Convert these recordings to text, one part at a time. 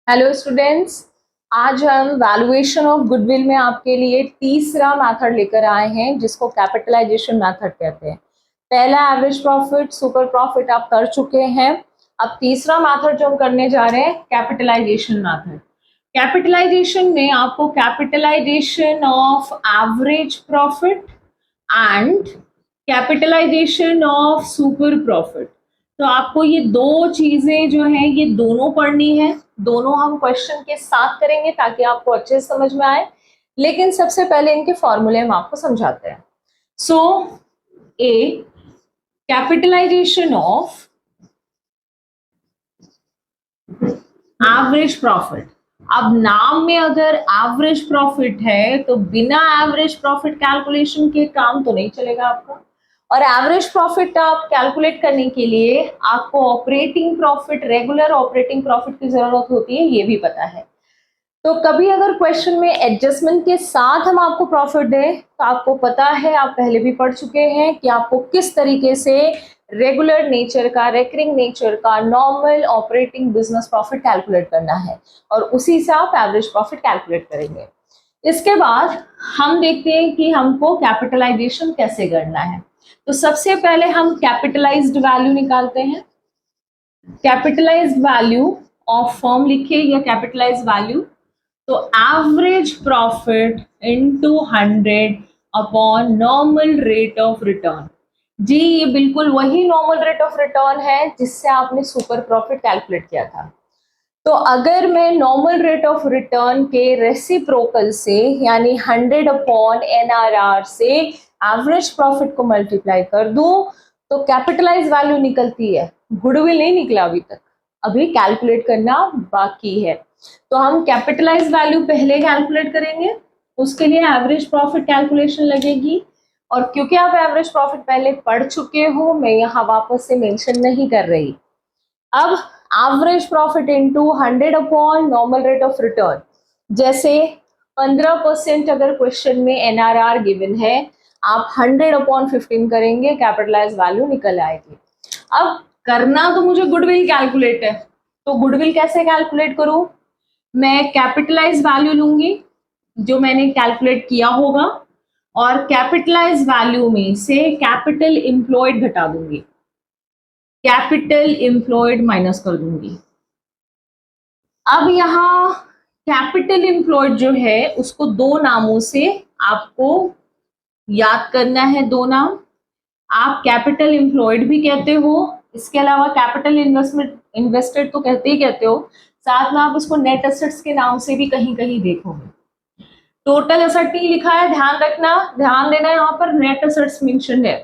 Hello students, आज हम valuation of goodwill में आपके लिए तीसरा मेथड लेकर आए हैं जिसको कैपिटलाइजेशन मेथड कहते हैं। पहला एवरेज प्रॉफिट, सुपर प्रॉफिट आप कर चुके हैं। अब तीसरा मेथड जो हम करने जा रहे हैं कैपिटलाइजेशन मेथड। कैपिटलाइजेशन में आपको capitalisation of average profit and capitalisation of super profit, तो आपको ये दो चीजें जो है ये दोनों पढ़नी है। दोनों हम क्वेश्चन के साथ करेंगे ताकि आपको अच्छे से समझ में आए, लेकिन सबसे पहले इनके फॉर्मूले हम आपको समझाते हैं। सो ए कैपिटलाइजेशन ऑफ एवरेज प्रॉफिट। अब नाम में अगर एवरेज प्रॉफिट है तो बिना एवरेज प्रॉफिट कैलकुलेशन के काम तो नहीं चलेगा आपका। और एवरेज प्रॉफिट आप कैलकुलेट करने के लिए आपको operating profit, regular operating profit की जरूरत होती है, ये भी पता है। तो कभी अगर क्वेश्चन में एडजस्टमेंट के साथ हम आपको प्रॉफिट दें तो आपको पता है, आप पहले भी पढ़ चुके हैं कि आपको किस तरीके से रेगुलर नेचर का, रेकरिंग नेचर का normal operating business profit calculate करना है और उसी से आप एवरेज प्रॉफिट कैलकुलेट करेंगे। इसके बाद हम देखते हैं कि हमको कैपिटलाइजेशन कैसे करना है। तो सबसे पहले हम कैपिटलाइज्ड वैल्यू निकालते हैं। कैपिटलाइज्ड वैल्यू ऑफ फर्म लिखिए या कैपिटलाइज्ड वैल्यू, तो average profit into 100 upon normal rate of return. जी, ये बिल्कुल वही नॉर्मल रेट ऑफ रिटर्न है जिससे आपने सुपर प्रॉफिट कैलकुलेट किया था। तो अगर मैं नॉर्मल रेट ऑफ रिटर्न के रेसिप्रोकल से यानी 100 अपॉन NRR से एवरेज प्रॉफिट को मल्टीप्लाई कर दूं तो कैपिटलाइज वैल्यू निकलती है। गुडविल नहीं निकला अभी तक, अभी कैलकुलेट करना बाकी है। तो हम कैपिटलाइज वैल्यू पहले कैलकुलेट करेंगे, उसके लिए एवरेज प्रॉफिट कैलकुलेशन लगेगी। और क्योंकि आप एवरेज प्रॉफिट पहले पढ़ चुके हो, मैं यहाँ वापस से मेंशन नहीं कर रही। अब average profit into 100 upon normal rate of return, जैसे 15% अगर क्वेश्चन में NRR गिवन है, आप 100 अपॉन 15 करेंगे, कैपिटलाइज वैल्यू निकल आएगी। अब करना तो मुझे गुडविल कैलकुलेट है, तो गुडविल कैसे कैलकुलेट करूं? मैं कैपिटलाइज वैल्यू लूंगी जो मैंने कैलकुलेट किया होगा और कैपिटलाइज वैल्यू में से कैपिटल एम्प्लॉयड घटा दूंगी, कैपिटल एम्प्लॉयड माइनस कर दूंगी। अब यहाँ कैपिटल एम्प्लॉयड जो है उसको दो नामों से आपको याद करना है। दो नाम, आप कैपिटल एम्प्लॉयड भी कहते हो, इसके अलावा कैपिटल इन्वेस्टेड तो कहते ही कहते हो, साथ में आप उसको नेट एसेट्स के नाम से भी कहीं कहीं देखोगे। टोटल एसेट नहीं लिखा है, ध्यान रखना, ध्यान देना, यहाँ पर नेट एसेट्स मेंशन है।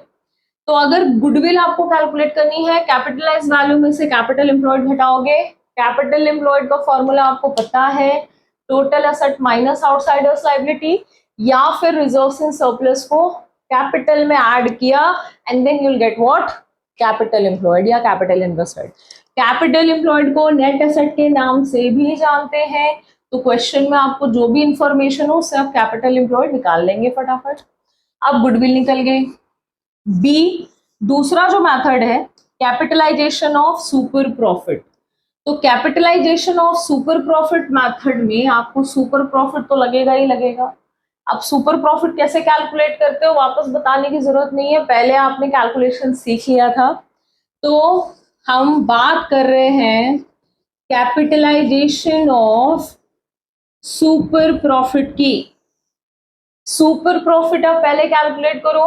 तो अगर गुडविल आपको कैलकुलेट करनी है, कैपिटलाइज वैल्यू में से कैपिटल एम्प्लॉयड घटाओगे। कैपिटल एम्प्लॉयड का फॉर्मूला आपको पता है, total asset minus outsiders liability, या फिर रिजर्व्स एंड सरप्लस को कैपिटल में ऐड किया and then you will get what, capital employed या कैपिटल इन्वेस्टेड। कैपिटल एम्प्लॉयड को नेट एसेट के नाम से भी जानते हैं, तो क्वेश्चन में आपको जो भी इंफॉर्मेशन हो उससे आप कैपिटल एम्प्लॉयड निकाल लेंगे फटाफट। अब गुडविल निकल गई। बी, दूसरा जो मेथड है कैपिटलाइजेशन ऑफ सुपर प्रॉफिट। तो capitalisation of super profit method में आपको सुपर प्रॉफिट तो लगेगा ही लगेगा। अब सुपर प्रॉफिट कैसे कैलकुलेट करते हो वापस बताने की जरूरत नहीं है, पहले आपने कैलकुलेशन सीख लिया था। तो हम बात कर रहे हैं कैपिटलाइजेशन ऑफ सुपर प्रॉफिट की। सुपर प्रॉफिट आप पहले कैलकुलेट करो,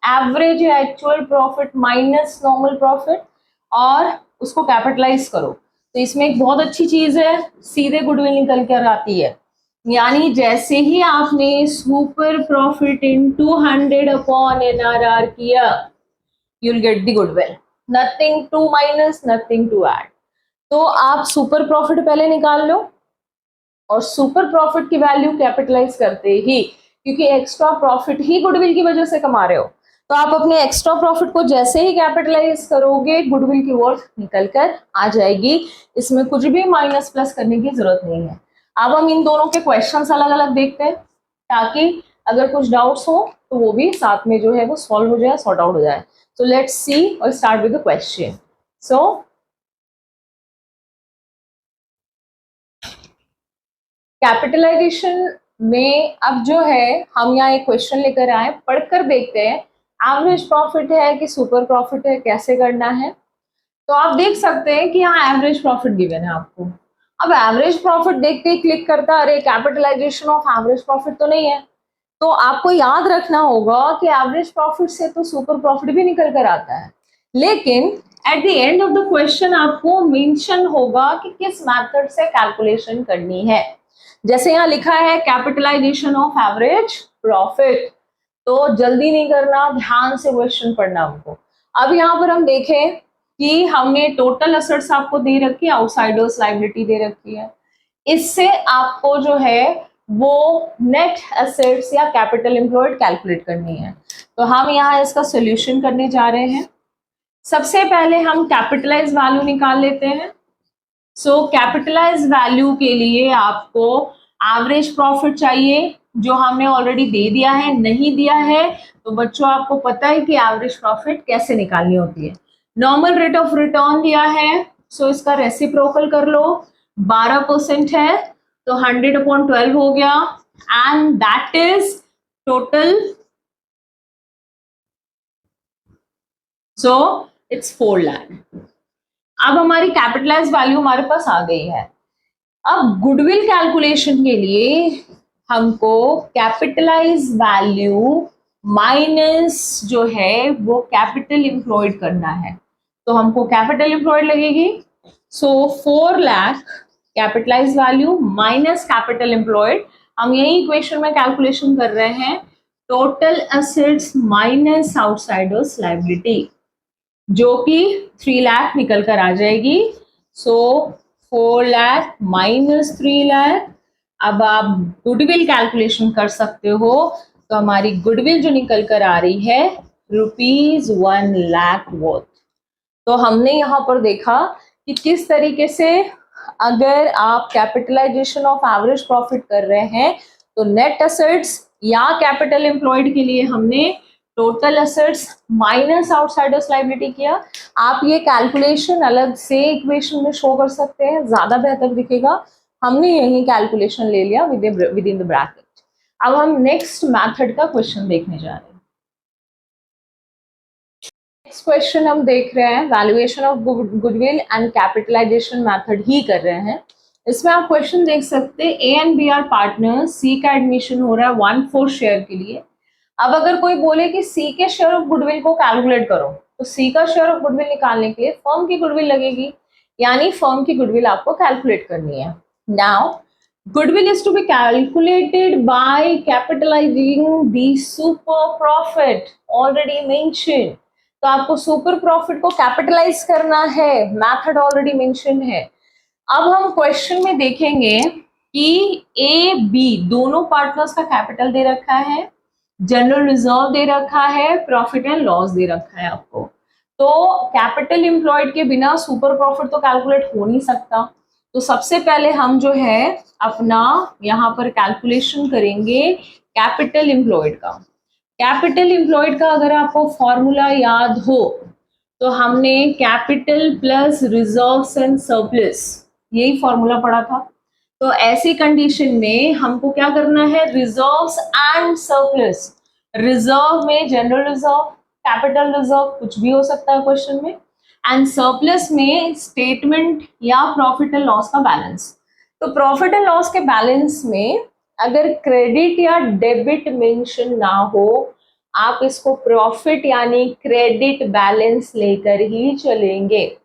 एवरेज या actual profit minus normal profit, और उसको कैपिटलाइज करो। तो इसमें एक बहुत अच्छी चीज है, सीधे गुडविल निकल कर आती है। यानी जैसे ही आपने super profit into 100 upon NRR किया, you will get the goodwill, nothing to minus, nothing to add. तो आप सुपर प्रॉफिट पहले निकाल लो और सुपर प्रॉफिट की वैल्यू कैपिटलाइज करते ही, क्योंकि एक्स्ट्रा प्रॉफिट ही गुडविल की वजह से कमा रहे हो, तो आप अपने एक्स्ट्रा प्रॉफिट को जैसे ही कैपिटलाइज करोगे गुडविल की वर्थ निकल कर आ जाएगी। इसमें कुछ भी माइनस प्लस करने की जरूरत नहीं है। अब हम इन दोनों के क्वेश्चंस अलग अलग देखते हैं ताकि अगर कुछ डाउट्स हो तो वो भी साथ में जो है वो सॉल्व हो जाए, सॉर्ट आउट हो जाए। सो लेट्स सी और start with the question. So capitalisation में अब जो है हम यहाँ एक क्वेश्चन लेकर आए, पढ़कर देखते हैं एवरेज प्रॉफिट है कि सुपर प्रॉफिट है, कैसे करना है। तो आप देख सकते हैं कि यहाँ एवरेज प्रॉफिट गिवन है आपको। अब एवरेज प्रॉफिट देखते ही क्लिक करता, अरे कैपिटलाइजेशन ऑफ एवरेज प्रॉफिट तो नहीं है। तो आपको याद रखना होगा कि एवरेज प्रॉफिट से तो सुपर प्रॉफिट भी निकल कर आता है, लेकिन at the end of the question आपको मेंशन होगा कि किस मेथड से कैलकुलेशन करनी है। जैसे यहाँ लिखा है कैपिटलाइजेशन ऑफ एवरेज प्रॉफिट, तो जल्दी नहीं करना, ध्यान से क्वेश्चन पढ़ना हमको। अब यहाँ पर हम देखें कि हमने टोटल असेट्स आपको दे रखी है, आउटसाइडर्स लायबिलिटी दे रखी है। इससे आपको जो है वो नेट एसेट्स या कैपिटल एम्प्लॉयड कैलकुलेट करनी है। तो हम यहाँ इसका सोल्यूशन करने जा रहे हैं। सबसे पहले हम कैपिटलाइज वैल्यू निकाल लेते हैं। सो कैपिटलाइज वैल्यू के लिए आपको एवरेज प्रॉफिट चाहिए, जो हमने ऑलरेडी दे दिया है। नहीं दिया है तो बच्चों आपको पता है कि एवरेज प्रॉफिट कैसे निकालनी होती है। नॉर्मल रेट ऑफ रिटर्न दिया है, सो इसका रेसिप्रोकल कर लो। 12% है तो 100/12 हो गया, and that is total, so it's 4 lakh. अब हमारी कैपिटलाइज वैल्यू हमारे पास आ गई है। अब गुडविल कैलकुलेशन के लिए हमको कैपिटलाइज वैल्यू माइनस जो है वो कैपिटल एम्प्लॉयड करना है। तो हमको कैपिटल एम्प्लॉयड लगेगी, so 4 lakh capitalise value minus capital employed. हम यही इक्वेशन में कैलकुलेशन कर रहे हैं, total assets minus outsiders liability, जो कि 3 लाख निकल कर आ जाएगी। So 4 lakh minus 3 lakh. अब आप गुडविल कैलकुलेशन कर सकते हो, तो हमारी गुडविल जो निकल कर आ रही है ₹1 लाख वर्थ। तो हमने यहाँ पर देखा कि किस तरीके से अगर आप कैपिटलाइजेशन ऑफ एवरेज प्रॉफिट कर रहे हैं तो नेट एसेट्स या कैपिटल एम्प्लॉयड के लिए हमने total assets minus outsiders liability किया। आप ये कैलकुलेशन अलग से इक्वेशन में शो कर सकते हैं, ज्यादा बेहतर दिखेगा। हमने यही कैलकुलेशन ले लिया विद इन द ब्रैकेट। अब हम नेक्स्ट मेथड का क्वेश्चन देखने जा रहे हैं। नेक्स्ट क्वेश्चन हम देख रहे हैं, valuation of goodwill and capitalisation method ही कर रहे हैं। इसमें आप क्वेश्चन देख सकते हैं, A and B are partner, C का एडमिशन हो रहा है 1/4 शेयर के लिए। अब अगर कोई बोले कि सी के शेयर ऑफ गुडविल को कैलकुलेट करो, तो सी का शेयर ऑफ गुडविल निकालने के लिए फर्म की गुडविल लगेगी, यानी फर्म की गुडविल आपको कैलकुलेट करनी है। Now goodwill is to be calculated by capitalising the super profit already mentioned. तो आपको सुपर प्रॉफिट को कैपिटलाइज करना है, मेथड ऑलरेडी मेंशन है। अब हम क्वेश्चन में देखेंगे कि ए बी दोनों पार्टनर्स का कैपिटल दे रखा है, जनरल रिजर्व दे रखा है, प्रॉफिट एंड लॉस दे रखा है आपको। तो कैपिटल एम्प्लॉयड के बिना सुपर प्रॉफिट तो कैलकुलेट हो नहीं सकता। तो सबसे पहले हम जो है अपना यहाँ पर कैलकुलेशन करेंगे कैपिटल एम्प्लॉयड का। कैपिटल एम्प्लॉयड का अगर आपको फॉर्मूला याद हो तो हमने capital plus reserves and surplus, यही फॉर्मूला पढ़ा था। तो ऐसी कंडीशन में हमको क्या करना है, रिजर्व्स एंड सरप्लस। रिजर्व में जनरल रिजर्व, कैपिटल रिजर्व कुछ भी हो सकता है क्वेश्चन में, एंड सरप्लस में स्टेटमेंट या प्रॉफिट एंड लॉस का बैलेंस। तो प्रॉफिट एंड लॉस के बैलेंस में अगर क्रेडिट या डेबिट मेंशन ना हो, आप इसको प्रॉफिट यानी क्रेडिट बैलेंस लेकर ही चलेंगे।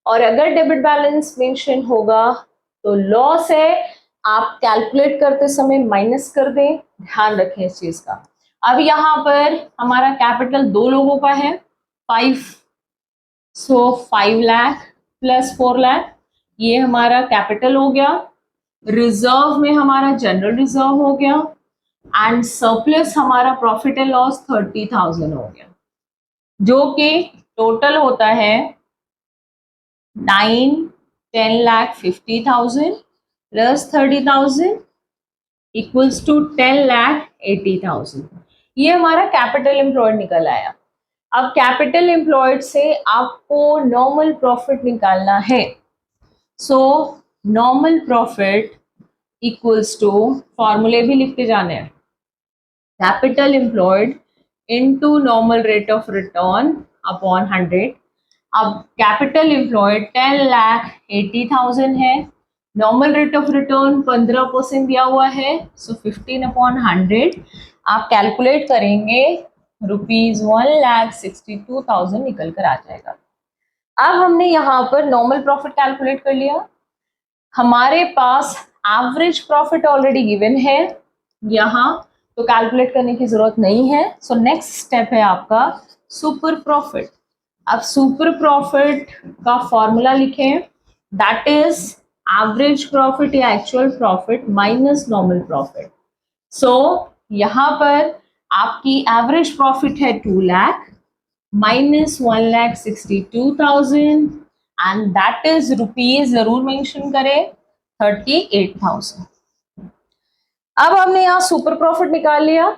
और अगर डेबिट बैलेंस मेंशन होगा तो लॉस है, आप कैलकुलेट करते समय माइनस कर दें, ध्यान रखें इस चीज का। अब यहाँ पर हमारा कैपिटल 2 लोगों का है 5, सो 5 लाख प्लस 4 लाख, ये हमारा कैपिटल हो गया। रिजर्व में हमारा जनरल रिजर्व हो गया, एंड सरप्लस हमारा प्रॉफिट एंड लॉस 30,000 हो गया, जो कि टोटल होता है 9,10,50,000 प्लस 30,000 इक्वल्स टू 10,80,000। ये हमारा कैपिटल एम्प्लॉयड निकल आया। अब कैपिटल एम्प्लॉयड से आपको नॉर्मल प्रॉफिट निकालना है। So normal profit equals to, फॉर्मूले भी लिख के जाने हैं, capital employed into normal rate of return upon 100। अब कैपिटल एम्प्लॉयड 10,80,000 है, नॉर्मल रेट ऑफ रिटर्न 15% दिया हुआ है, सो 15/100 आप कैलकुलेट करेंगे, ₹1,62,000 निकल कर आ जाएगा। अब हमने यहाँ पर नॉर्मल प्रॉफिट कैलकुलेट कर लिया, हमारे पास एवरेज प्रॉफिट ऑलरेडी गिवन है यहाँ, तो कैलकुलेट करने की जरूरत नहीं है। सो नेक्स्ट स्टेप है आपका सुपर प्रॉफिट। अब सुपर प्रॉफिट का फॉर्मूला लिखें, दैट इज एवरेज प्रॉफिट या actual profit minus normal profit. So यहाँ पर आपकी एवरेज प्रॉफिट है 2 lakh minus 1,62,000 and that is rupees, जरूर मेंशन करें, 38,000। अब हमने यहाँ सुपर प्रॉफिट निकाल लिया।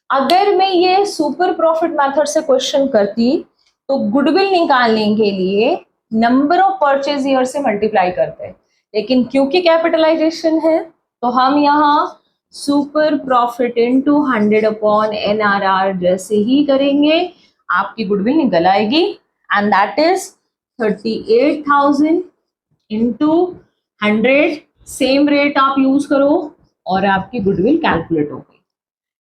अगर मैं ये सुपर प्रॉफिट मेथड से क्वेश्चन करती तो गुडविल निकालने के लिए नंबर ऑफ परचेज ईयर से मल्टीप्लाई करते हैं, लेकिन क्योंकि कैपिटलाइजेशन है तो हम यहाँ सुपर प्रॉफिट इनटू 100/NRR जैसे ही करेंगे, आपकी गुडविल निकल आएगी and that is 38,000 into 100। Same rate आप यूज करो और आपकी गुडविल कैलकुलेट होगी।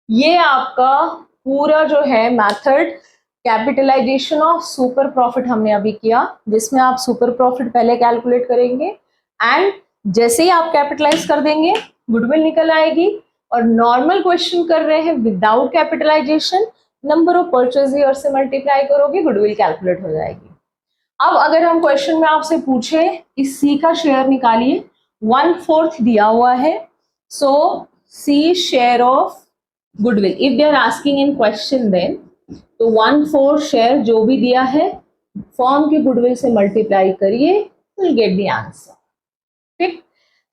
ये आपका पूरा जो है method capitalisation of super profit हमने अभी किया, जिसमें आप सुपर प्रॉफिट पहले कैलकुलेट करेंगे एंड जैसे ही आप कैपिटलाइज कर देंगे गुडविल निकल आएगी। और नॉर्मल क्वेश्चन कर रहे हैं without capitalisation, number of purchase year से मल्टीप्लाई करोगे, गुडविल कैलकुलेट हो जाएगी। अब अगर हम क्वेश्चन में आपसे पूछे कि सी का शेयर निकालिए, 1/4 दिया हुआ है, so C share of goodwill, if they are asking in question then, तो 1/4 शेयर जो भी दिया है फॉर्म की गुडविल से मल्टीप्लाई करिए, विल गेट द आंसर। ठीक,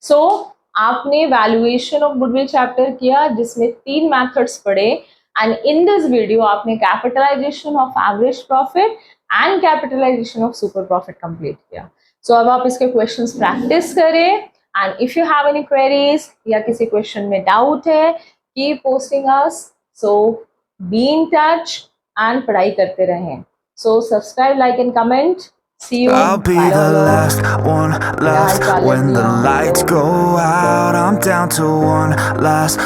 सो आपने वैल्यूएशन ऑफ गुडविल चैप्टर किया जिसमें 3 मेथड्स पढ़े एंड इन दिस वीडियो आपने capitalisation of average profit and capitalisation of super profit complete किया। सो अब आप इसके क्वेश्चंस प्रैक्टिस करें and if you have any queries या किसी क्वेश्चन में डाउट है, keep posting us, so be in touch and पढ़ाई करते रहें। So subscribe, like and comment. See you. I'll be the last one left when the lights go out. I'm down to one last